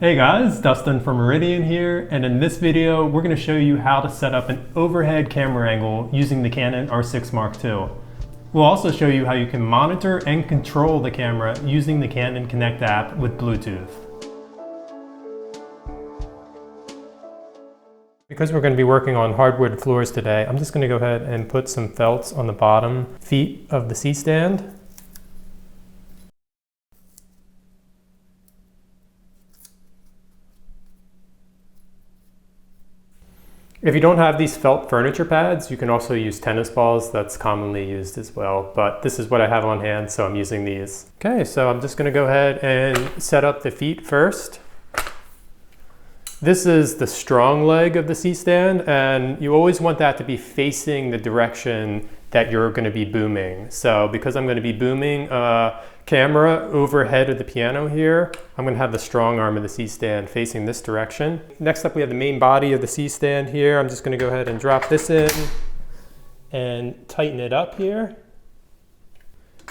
Hey guys, Dustin from Meridian here, and in this video we're going to show you how to set up an overhead camera angle using the Canon R6 Mark II. We'll also show you how you can monitor and control the camera using the Canon Connect app with Bluetooth. Because we're going to be working on hardwood floors today, I'm just going to go ahead and put some felts on the bottom feet of the C-stand. If you don't have these felt furniture pads, you can also use tennis balls. That's commonly used as well, but this is what I have on hand, so I'm using these. Okay, so I'm just going to go ahead and set up the feet first. This is the strong leg of the C-stand, and you always want that to be facing the direction that you're going to be booming. So because I'm going to be booming a camera overhead of the piano here, I'm going to have the strong arm of the C-stand facing this direction. Next up we have the main body of the C-stand here. I'm just going to go ahead and drop this in and tighten it up here.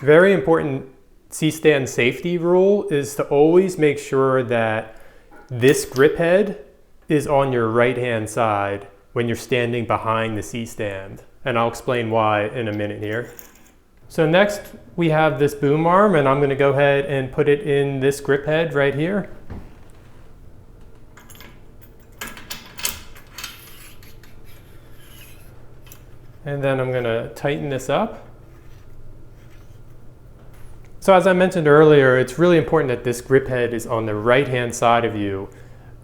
Very important C-stand safety rule is to always make sure that this grip head is on your right hand side when you're standing behind the C-stand. And I'll explain why in a minute here. So next we have this boom arm, and I'm going to go ahead and put it in this grip head right here. And then I'm going to tighten this up. So as I mentioned earlier, it's really important that this grip head is on the right hand side of you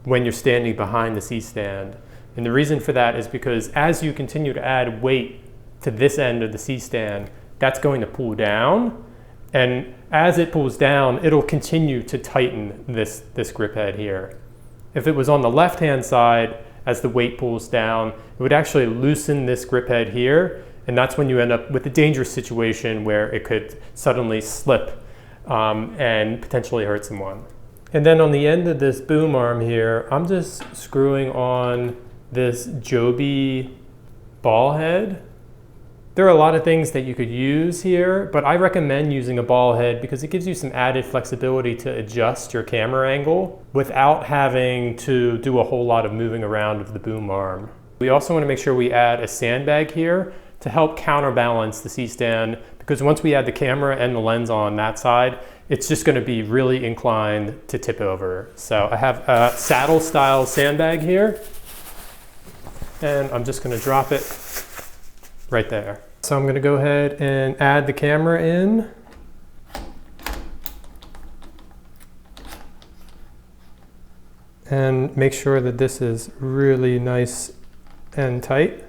when you're standing behind the C-stand. And the reason for that is because as you continue to add weight to this end of the C-stand, that's going to pull down. And as it pulls down, it'll continue to tighten this grip head here. If it was on the left-hand side, as the weight pulls down, it would actually loosen this grip head here. And that's when you end up with a dangerous situation where it could suddenly slip and potentially hurt someone. And then on the end of this boom arm here, I'm just screwing on this Joby ball head. There are a lot of things that you could use here, but I recommend using a ball head because it gives you some added flexibility to adjust your camera angle without having to do a whole lot of moving around of the boom arm. We also want to make sure we add a sandbag here to help counterbalance the C-stand, because once we add the camera and the lens on that side, it's just going to be really inclined to tip over. So I have a saddle style sandbag here, and I'm just going to drop it right there. So I'm going to go ahead and add the camera in. And make sure that this is really nice and tight.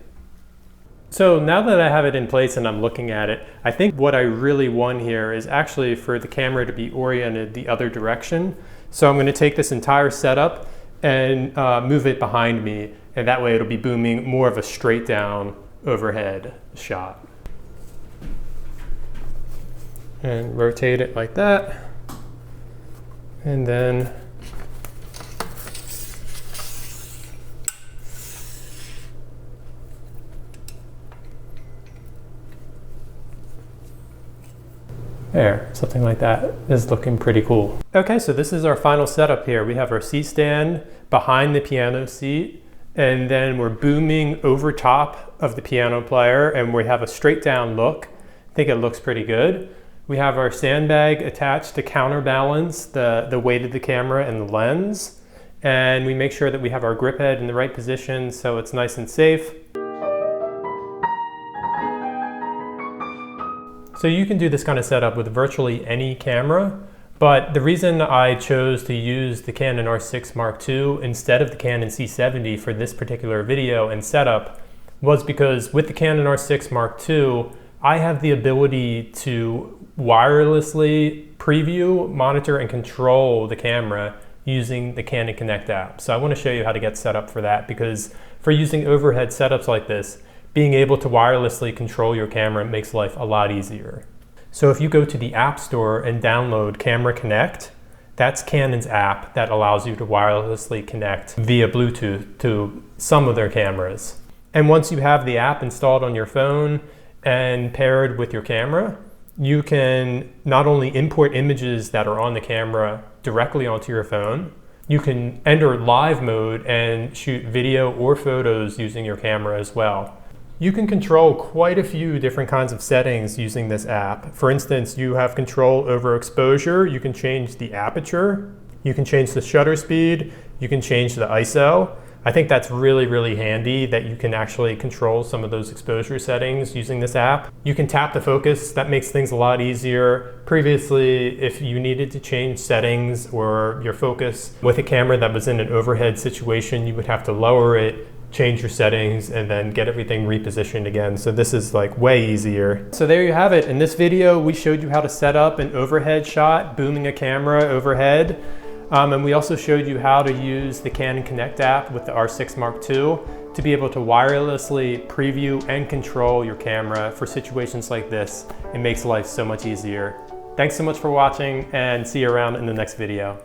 So now that I have it in place and I'm looking at it, I think what I really want here is actually for the camera to be oriented the other direction. So I'm going to take this entire setup and move it behind me, and that way it'll be booming more of a straight down overhead shot. And rotate it like that. And then there, something like that is looking pretty cool. Okay, so this is our final setup here. We have our C-stand behind the piano seat, and then we're booming over top of the piano player, and we have a straight down look. I think it looks pretty good. We have our sandbag attached to counterbalance the weight of the camera and the lens. And we make sure that we have our grip head in the right position so it's nice and safe. So you can do this kind of setup with virtually any camera, but the reason I chose to use the Canon R6 Mark II instead of the Canon C70 for this particular video and setup was because with the Canon R6 Mark II, I have the ability to wirelessly preview, monitor, and control the camera using the Canon Connect app. So I want to show you how to get set up for that, because for using overhead setups like this, being able to wirelessly control your camera makes life a lot easier. So if you go to the App Store and download Camera Connect, that's Canon's app that allows you to wirelessly connect via Bluetooth to some of their cameras. And once you have the app installed on your phone and paired with your camera, you can not only import images that are on the camera directly onto your phone, You can enter live mode and shoot video or photos using your camera as well. You can control quite a few different kinds of settings using this app. For instance, you have control over exposure, you can change the aperture, you can change the shutter speed, you can change the ISO. I think that's really, really handy that you can actually control some of those exposure settings using this app. You can tap the focus, that makes things a lot easier. Previously, if you needed to change settings or your focus with a camera that was in an overhead situation, you would have to lower it, change your settings, and then get everything repositioned again. So this is like way easier. So there you have it. In this video, we showed you how to set up an overhead shot, booming a camera overhead. And we also showed you how to use the Canon Connect app with the R6 Mark II to be able to wirelessly preview and control your camera for situations like this. It makes life so much easier. Thanks so much for watching, and see you around in the next video.